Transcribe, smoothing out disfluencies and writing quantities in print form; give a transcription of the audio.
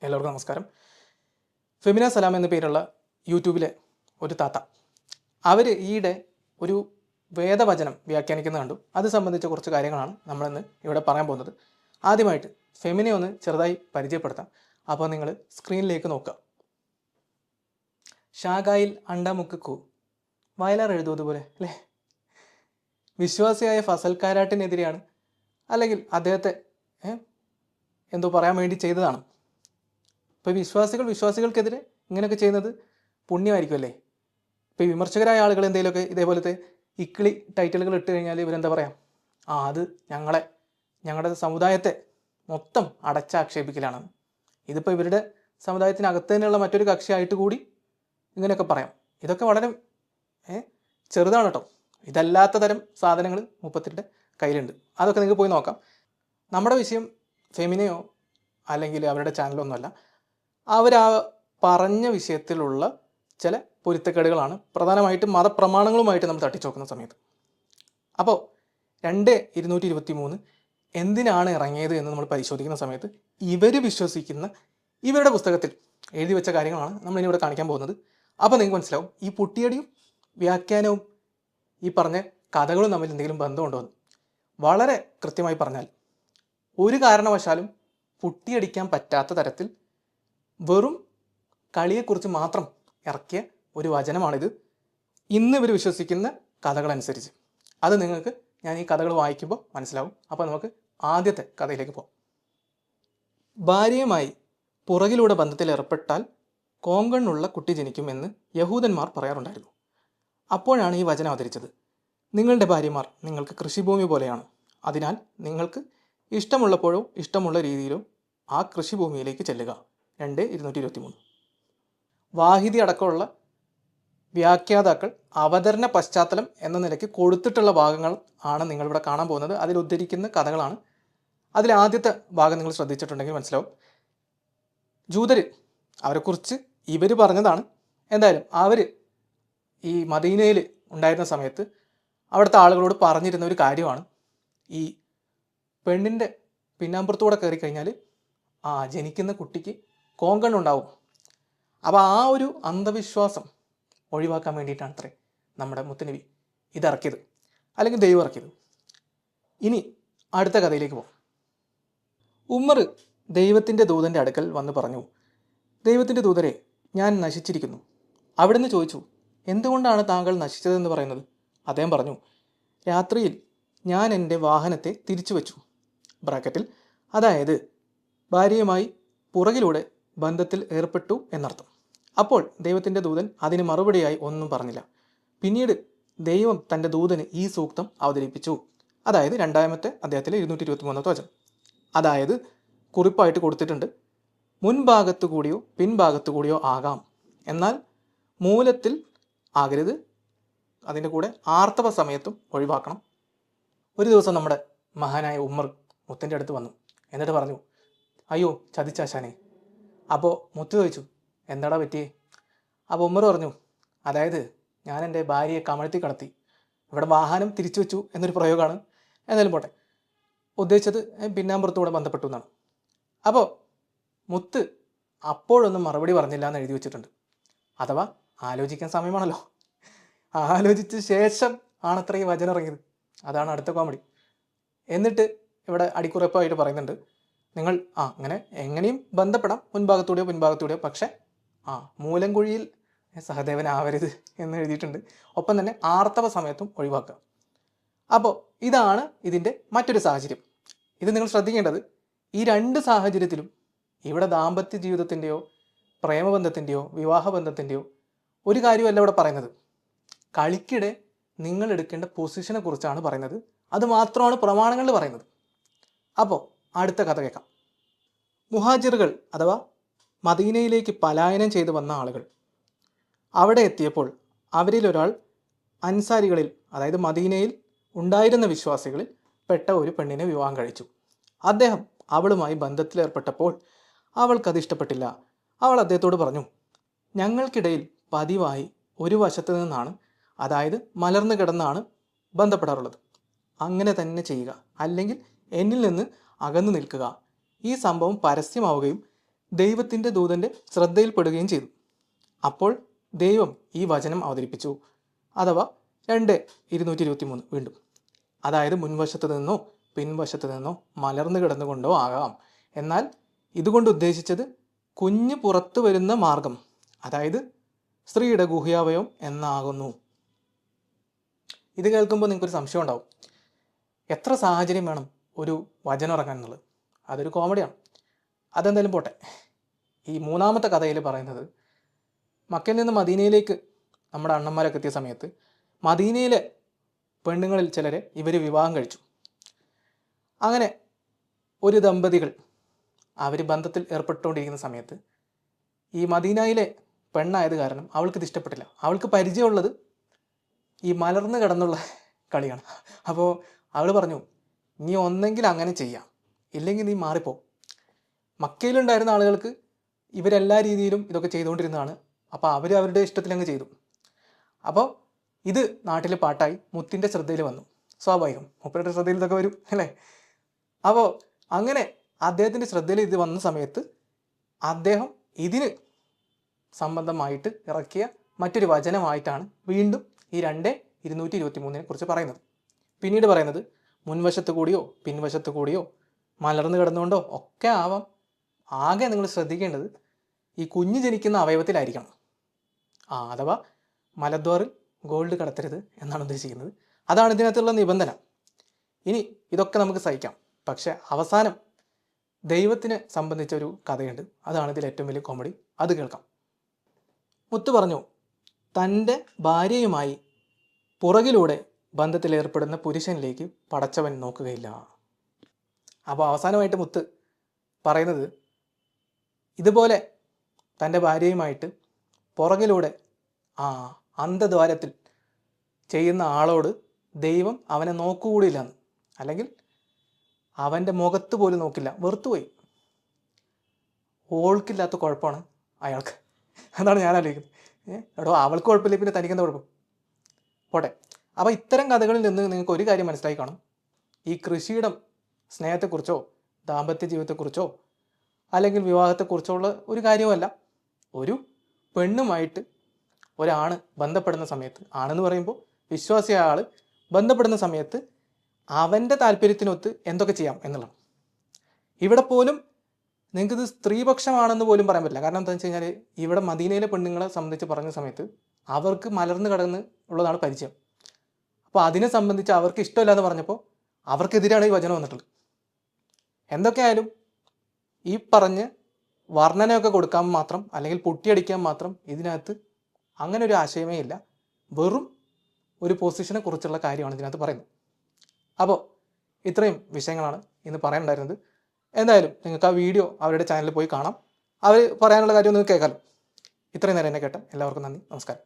എല്ലാവർക്കും നമസ്കാരം. ഫെമിന സലാം എന്ന പേരുള്ള യൂട്യൂബിലെ ഒരു താത്ത അവർ ഈയിടെ ഒരു വേദവചനം വ്യാഖ്യാനിക്കുന്നത് കണ്ടു. അത് സംബന്ധിച്ച കുറച്ച് കാര്യങ്ങളാണ് നമ്മളിന്ന് ഇവിടെ പറയാൻ പോകുന്നത്. ആദ്യമായിട്ട് ഫെമിനെ ഒന്ന് ചെറുതായി പരിചയപ്പെടുത്താം. അപ്പോൾ നിങ്ങൾ സ്ക്രീനിലേക്ക് നോക്കുക. ഷാഗായിൽ അണ്ടാമുക്കു വയലാർ എഴുതുവതുപോലെ അല്ലേ? വിശ്വാസിയായ ഫസൽ കാരാട്ടിനെതിരെയാണ്, അല്ലെങ്കിൽ അദ്ദേഹത്തെ എന്തോ പറയാൻ വേണ്ടി ചെയ്തതാണ്. ഇപ്പോൾ വിശ്വാസികൾക്കെതിരെ ഇങ്ങനെയൊക്കെ ചെയ്യുന്നത് പുണ്യമായിരിക്കും അല്ലേ? ഇപ്പോൾ ഈ വിമർശകരായ ആളുകൾ എന്തെങ്കിലുമൊക്കെ ഇതേപോലത്തെ ഇക്കിളി ടൈറ്റിലുകൾ ഇട്ട് കഴിഞ്ഞാൽ ഇവരെന്താ പറയുക, അത് ഞങ്ങളുടെ സമുദായത്തെ മൊത്തം അടച്ചാക്ഷേപിക്കലാണ്. ഇതിപ്പോൾ ഇവരുടെ സമുദായത്തിനകത്ത് തന്നെയുള്ള മറ്റൊരു കക്ഷിയായിട്ട് കൂടി ഇങ്ങനെയൊക്കെ പറയാം. ഇതൊക്കെ വളരെ ചെറുതാണ് കേട്ടോ. ഇതല്ലാത്ത തരം സാധനങ്ങൾ മൂപ്പത്തിൻ്റെ കയ്യിലുണ്ട്. അതൊക്കെ നിങ്ങൾക്ക് പോയി നോക്കാം. നമ്മുടെ വിഷയം ഫെമിനയോ അല്ലെങ്കിൽ അവരുടെ ചാനലോ ഒന്നുമല്ല. അവരാ പറഞ്ഞ വിഷയത്തിലുള്ള ചില പൊരുത്തക്കേടുകളാണ് പ്രധാനമായിട്ടും മതപ്രമാണങ്ങളുമായിട്ട് നമ്മൾ തട്ടിച്ചു നോക്കുന്ന സമയത്ത്. അപ്പോൾ 2:223 എന്തിനാണ് ഇറങ്ങിയത് എന്ന് നമ്മൾ പരിശോധിക്കുന്ന സമയത്ത് ഇവർ വിശ്വസിക്കുന്ന ഇവരുടെ പുസ്തകത്തിൽ എഴുതി വെച്ച കാര്യങ്ങളാണ് നമ്മളിവിടെ കാണിക്കാൻ പോകുന്നത്. അപ്പോൾ നിങ്ങൾക്ക് മനസ്സിലാവും ഈ പുട്ടിയടിയും വ്യാഖ്യാനവും ഈ പറഞ്ഞ കഥകളും തമ്മിൽ എന്തെങ്കിലും ബന്ധമുണ്ടോ എന്ന്. വളരെ കൃത്യമായി പറഞ്ഞാൽ ഒരു കാരണവശാലും പുട്ടിയടിക്കാൻ പറ്റാത്ത തരത്തിൽ വെറും കളിയെക്കുറിച്ച് മാത്രം ഇറക്കിയ ഒരു വചനമാണിത്, ഇന്ന് ഇവർ വിശ്വസിക്കുന്ന കഥകളനുസരിച്ച്. അത് നിങ്ങൾക്ക് ഞാൻ ഈ കഥകൾ വായിക്കുമ്പോൾ മനസ്സിലാവും. അപ്പോൾ നമുക്ക് ആദ്യത്തെ കഥയിലേക്ക് പോകാം. ഭാര്യയുമായി പുറകിലൂടെ ബന്ധത്തിൽ ഏർപ്പെട്ടാൽ കോങ്കണ്ണുള്ള കുട്ടി ജനിക്കുമെന്ന് യഹൂദന്മാർ പറയാറുണ്ടായിരുന്നു. അപ്പോഴാണ് ഈ വചനം അവതരിച്ചത്. നിങ്ങളുടെ ഭാര്യമാർ നിങ്ങൾക്ക് കൃഷിഭൂമി പോലെയാണ്. അതിനാൽ നിങ്ങൾക്ക് ഇഷ്ടമുള്ളപ്പോഴോ ഇഷ്ടമുള്ള രീതിയിലോ ആ കൃഷിഭൂമിയിലേക്ക് ചെല്ലുക. 2:223. വാഹിദി അടക്കമുള്ള വ്യാഖ്യാതാക്കൾ അവതരണ പശ്ചാത്തലം എന്ന നിലയ്ക്ക് കൊടുത്തിട്ടുള്ള ഭാഗങ്ങൾ ആണ് നിങ്ങളിവിടെ കാണാൻ പോകുന്നത്. അതിൽ ഉദ്ധരിക്കുന്ന കഥകളാണ്. അതിൽ ആദ്യത്തെ ഭാഗം നിങ്ങൾ ശ്രദ്ധിച്ചിട്ടുണ്ടെങ്കിൽ മനസ്സിലാവും. ജൂതർ അവരെക്കുറിച്ച് ഇവർ പറഞ്ഞതാണ്. എന്തായാലും അവർ ഈ മദീനയിൽ ഉണ്ടായിരുന്ന സമയത്ത് അവിടുത്തെ ആളുകളോട് പറഞ്ഞിരുന്ന ഒരു കാര്യമാണ്, ഈ പെണ്ണിൻ്റെ പിന്നാമ്പുറത്തൂടെ കയറി കഴിഞ്ഞാൽ ജനിക്കുന്ന കുട്ടിക്ക് കോങ്കണ്ണുണ്ടാവും. അപ്പോൾ ആ ഒരു അന്ധവിശ്വാസം ഒഴിവാക്കാൻ വേണ്ടിയിട്ടാണ് അത്രേ നമ്മുടെ മുത്തുനബി ഇതിറക്കിയത്, അല്ലെങ്കിൽ ദൈവം ഇറക്കിയത്. ഇനി അടുത്ത കഥയിലേക്ക് പോകാം. ഉമ്മർ ദൈവത്തിൻ്റെ ദൂതൻ്റെ അടുക്കൽ വന്ന് പറഞ്ഞു, ദൈവത്തിൻ്റെ ദൂതരെ, ഞാൻ നശിച്ചിരിക്കുന്നു. അവിടുന്ന് ചോദിച്ചു, എന്തുകൊണ്ടാണ് താങ്കൾ നശിച്ചതെന്ന് പറയുന്നത്? അദ്ദേഹം പറഞ്ഞു, രാത്രിയിൽ ഞാൻ എൻ്റെ വാഹനത്തെ തിരിച്ചു വച്ചു. ബ്രാക്കറ്റിൽ അതായത് ഭാര്യയുമായി പുറകിലൂടെ ബന്ധത്തിൽ ഏർപ്പെട്ടു എന്നർത്ഥം. അപ്പോൾ ദൈവത്തിൻ്റെ ദൂതൻ അതിന് മറുപടിയായി ഒന്നും പറഞ്ഞില്ല. പിന്നീട് ദൈവം തൻ്റെ ദൂതന് ഈ സൂക്തം അവതരിപ്പിച്ചു. അതായത് 2-ാമത്തെ അധ്യായത്തിലെ 223 വചനം. അതായത് കുറിപ്പായിട്ട് കൊടുത്തിട്ടുണ്ട്, മുൻഭാഗത്തു കൂടിയോ പിൻഭാഗത്തു കൂടിയോ ആകാം, എന്നാൽ മൂലത്തിൽ ആകരുത്. അതിൻ്റെ കൂടെ ആർത്തവ സമയത്തും ഒഴിവാക്കണം. ഒരു ദിവസം നമ്മുടെ മഹാനായ ഉമ്മർ മുത്തിൻ്റെ അടുത്ത് വന്നു. എന്നിട്ട് പറഞ്ഞു, അയ്യോ ചതിച്ചാശാനെ. അപ്പോൾ മുത്ത് ചോദിച്ചു, എന്താടാ പറ്റിയേ? അപ്പോൾ ഉമ്മർ പറഞ്ഞു, അതായത് ഞാൻ എൻ്റെ ഭാര്യയെ കമഴ്ത്തി കടത്തി. ഇവിടെ വാഹനം തിരിച്ചു വെച്ചു എന്നൊരു പ്രയോഗമാണ്, എന്തായാലും പോട്ടെ. ഉദ്ദേശിച്ചത് പിന്നാമ്പുറത്തൂടെ ബന്ധപ്പെട്ടു എന്നാണ്. അപ്പോൾ മുത്ത് അപ്പോഴൊന്നും മറുപടി പറഞ്ഞില്ല എന്ന് എഴുതി വെച്ചിട്ടുണ്ട്. അഥവാ ആലോചിക്കാൻ സമയമാണല്ലോ, ആലോചിച്ച ശേഷം ആണത്ര ഈ വചനം ഇറങ്ങിയത്. അതാണ് അടുത്ത കോമഡി. എന്നിട്ട് ഇവിടെ അടിക്കുറപ്പായിട്ട് പറയുന്നുണ്ട്, നിങ്ങൾ അങ്ങനെ എങ്ങനെയും ബന്ധപ്പെടാം, മുൻഭാഗത്തൂടെയോ പിൻഭാഗത്തൂടെയോ, പക്ഷേ മൂലംകുഴിയിൽ സഹദേവനാവരുത് എന്ന് എഴുതിയിട്ടുണ്ട്. ഒപ്പം തന്നെ ആർത്തവ സമയത്തും ഒഴിവാക്കുക. അപ്പോൾ ഇതാണ് ഇതിൻ്റെ മറ്റൊരു സാഹചര്യം. ഇത് നിങ്ങൾ ശ്രദ്ധിക്കേണ്ടത്, ഈ രണ്ട് സാഹചര്യത്തിലും ഇവിടെ ദാമ്പത്യ ജീവിതത്തിൻ്റെയോ പ്രേമബന്ധത്തിൻ്റെയോ വിവാഹബന്ധത്തിൻ്റെയോ ഒരു കാര്യമല്ല ഇവിടെ പറയുന്നത്. കളിക്കിടെ നിങ്ങൾ എടുക്കേണ്ട പൊസിഷനെ കുറിച്ചാണ് പറയുന്നത്. അത് മാത്രമാണ് പ്രമാണങ്ങളിൽ പറയുന്നത്. അപ്പോൾ അടുത്ത കഥ കേൾക്കാം. മുഹാജിറുകൾ അഥവാ മദീനയിലേക്ക് പലായനം ചെയ്തു വന്ന ആളുകൾ അവിടെ എത്തിയപ്പോൾ അവരിൽ ഒരാൾ അൻസാരികളിൽ, അതായത് മദീനയിൽ ഉണ്ടായിരുന്ന വിശ്വാസികളിൽ പെട്ട ഒരു പെണ്ണിനെ വിവാഹം കഴിച്ചു. അദ്ദേഹം അവളുമായി ബന്ധത്തിലേർപ്പെട്ടപ്പോൾ അവൾക്കത് ഇഷ്ടപ്പെട്ടില്ല. അവൾ അദ്ദേഹത്തോട് പറഞ്ഞു, ഞങ്ങൾക്കിടയിൽ പതിവായി ഒരു വശത്ത് നിന്നാണ്, അതായത് മലർന്നു കിടന്നാണ് ബന്ധപ്പെടാറുള്ളത്. അങ്ങനെ തന്നെ ചെയ്യുക, അല്ലെങ്കിൽ എന്നിൽ നിന്ന് അകന്നു നിൽക്കുക. ഈ സംഭവം പരസ്യമാവുകയും ദൈവത്തിൻ്റെ ദൂതൻ്റെ ശ്രദ്ധയിൽപ്പെടുകയും ചെയ്തു. അപ്പോൾ ദൈവം ഈ വചനം അവതരിപ്പിച്ചു. അഥവാ 2:223 വീണ്ടും. അതായത് മുൻവശത്ത് നിന്നോ പിൻവശത്ത് നിന്നോ മലർന്നു കിടന്നുകൊണ്ടോ ആകാം. എന്നാൽ ഇതുകൊണ്ട് ഉദ്ദേശിച്ചത് കുഞ്ഞ് പുറത്തു വരുന്ന മാർഗം, അതായത് സ്ത്രീയുടെ ഗുഹ്യാവയവം എന്നാകുന്നു. ഇത് കേൾക്കുമ്പോൾ നിങ്ങൾക്കൊരു സംശയം ഉണ്ടാവും, എത്ര സാഹചര്യം വേണം ഒരു വചനം ഇറങ്ങാൻ എന്നുള്ളത്. അതൊരു കോമഡിയാണ്. അതെന്തായാലും പോട്ടെ. ഈ മൂന്നാമത്തെ കഥയിൽ പറയുന്നത്, മക്കയിൽ നിന്ന് മദീനയിലേക്ക് നമ്മുടെ അണ്ണന്മാരൊക്കെ എത്തിയ സമയത്ത് മദീനയിലെ പെണ്ണുങ്ങളിൽ ചിലരെ ഇവർ വിവാഹം കഴിച്ചു. അങ്ങനെ ഒരു ദമ്പതികൾ അവർ ബന്ധത്തിൽ ഏർപ്പെട്ടുകൊണ്ടിരിക്കുന്ന സമയത്ത് ഈ മദീനയിലെ പെണ്ണായത് കാരണം അവൾക്കിത് ഇഷ്ടപ്പെട്ടില്ല. അവൾക്ക് പരിചയമുള്ളത് ഈ മലർന്ന് കിടന്നുള്ള കളിയാണ്. അപ്പോൾ അവൾ പറഞ്ഞു, നീ ഒന്നെങ്കിൽ അങ്ങനെ ചെയ്യാം, ഇല്ലെങ്കിൽ നീ മാറിപ്പോ. മക്കയിലുണ്ടായിരുന്ന ആളുകൾക്ക് ഇവരെല്ലാ രീതിയിലും ഇതൊക്കെ ചെയ്തുകൊണ്ടിരുന്നതാണ്. അപ്പോൾ അവർ അവരുടെ ഇഷ്ടത്തിലങ്ങ് ചെയ്തു. അപ്പോൾ ഇത് നാട്ടിൽ പാട്ടായി മുത്തിൻ്റെ ശ്രദ്ധയിൽ വന്നു. സ്വാഭാവികം, മുപ്പരുടെ ശ്രദ്ധയിൽ ഇതൊക്കെ വരും അല്ലേ. അപ്പോൾ അങ്ങനെ അദ്ദേഹത്തിൻ്റെ ശ്രദ്ധയിൽ ഇത് വന്ന സമയത്ത് അദ്ദേഹം ഇതിന് സംബന്ധമായിട്ട് ഇറക്കിയ മറ്റൊരു വചനമായിട്ടാണ് വീണ്ടും ഈ 2:223 കുറിച്ച് പറയുന്നത്. പിന്നീട് പറയുന്നത്, മുൻവശത്ത് കൂടിയോ പിൻവശത്ത് കൂടിയോ മലർന്നു കിടന്നുകൊണ്ടോ ഒക്കെ ആവാം. ആകെ നിങ്ങൾ ശ്രദ്ധിക്കേണ്ടത് ഈ കുഞ്ഞ് ജനിക്കുന്ന അവയവത്തിലായിരിക്കണം. അഥവാ മലദ്വാറിൽ ഗോൾഡ് കടത്തരുത് എന്നാണ് ഉദ്ദേശിക്കുന്നത്. അതാണ് ഇതിനകത്തുള്ള നിബന്ധന. ഇനി ഇതൊക്കെ നമുക്ക് സഹിക്കാം, പക്ഷെ അവസാനം ദൈവത്തിനെ സംബന്ധിച്ചൊരു കഥയുണ്ട്. അതാണ് ഇതിൽ ഏറ്റവും വലിയ കോമഡി. അത് കേൾക്കാം. മുത്ത് പറഞ്ഞു, തൻ്റെ ഭാര്യയുമായി പുറകിലൂടെ ബന്ധത്തിലേർപ്പെടുന്ന പുരുഷനിലേക്ക് പടച്ചവൻ നോക്കുകയില്ല. അപ്പോൾ അവസാനമായിട്ട് മുത്ത് പറയുന്നത്, ഇതുപോലെ തൻ്റെ ഭാര്യയുമായിട്ട് പുറകിലൂടെ അന്ധദ്വാരത്തിൽ ചെയ്യുന്ന ആളോട് ദൈവം അവനെ നോക്കുകൂടിയില്ലെന്ന്, അല്ലെങ്കിൽ അവൻ്റെ മുഖത്ത് പോലും നോക്കില്ല, വെറുത്തുപോയി. ഓൾക്കില്ലാത്ത കുഴപ്പമാണ് അയാൾക്ക്. അതാണ് ഞാൻ ആലോചിക്കുന്നത്. എടോ, അവൾക്ക് കുഴപ്പമില്ല, പിന്നെ തനിക്കെന്താ കുഴപ്പം? പോട്ടെ. അപ്പോൾ ഇത്തരം കഥകളിൽ നിന്ന് നിങ്ങൾക്ക് ഒരു കാര്യം മനസ്സിലായി കാണും. ഈ കൃഷിയിടം സ്നേഹത്തെക്കുറിച്ചോ ദാമ്പത്യ ജീവിതത്തെക്കുറിച്ചോ അല്ലെങ്കിൽ വിവാഹത്തെക്കുറിച്ചോ ഉള്ള ഒരു കാര്യമല്ല. ഒരു പെണ്ണുമായിട്ട് ഒരാണ് ബന്ധപ്പെടുന്ന സമയത്ത്, ആണെന്ന് പറയുമ്പോൾ വിശ്വാസിയായ ആൾ ബന്ധപ്പെടുന്ന സമയത്ത് അവൻ്റെ താല്പര്യത്തിനൊത്ത് എന്തൊക്കെ ചെയ്യാം എന്നുള്ളതാണ്. ഇവിടെ പോലും നിങ്ങൾക്കിത് സ്ത്രീപക്ഷമാണെന്ന് പോലും പറയാൻ പറ്റില്ല. കാരണം എന്താണെന്ന് വെച്ച് കഴിഞ്ഞാൽ ഇവിടെ മദീനയിലെ പെണ്ണുങ്ങളെ സംബന്ധിച്ച് പറഞ്ഞ സമയത്ത് അവർക്ക് മലർന്ന് കിടന്ന് ഉള്ളതാണ് പരിചയം. അപ്പോൾ അതിനെ സംബന്ധിച്ച് അവർക്ക് ഇഷ്ടമില്ല എന്ന് പറഞ്ഞപ്പോൾ അവർക്കെതിരാണ് ഈ വചനം വന്നിട്ടുള്ളത്. എന്തൊക്കെയായാലും ഈ പറഞ്ഞ് വർണ്ണനയൊക്കെ കൊടുക്കാൻ മാത്രം, അല്ലെങ്കിൽ പൊട്ടിയടിക്കാൻ മാത്രം ഇതിനകത്ത് അങ്ങനെ ഒരു ആശയമേ ഇല്ല. വെറും ഒരു പൊസിഷനെ കുറിച്ചുള്ള കാര്യമാണ് ഇതിനകത്ത് പറയുന്നത്. അപ്പോൾ ഇത്രയും വിഷയങ്ങളാണ് ഇന്ന് പറയാനുണ്ടായിരുന്നത്. എന്തായാലും നിങ്ങൾക്ക് ആ വീഡിയോ അവരുടെ ചാനലിൽ പോയി കാണാം. അവർ പറയാനുള്ള കാര്യം ഒന്ന് കേൾക്കാമല്ലോ. ഇത്രയും നേരം എന്നെ കേട്ട എല്ലാവർക്കും നന്ദി, നമസ്കാരം.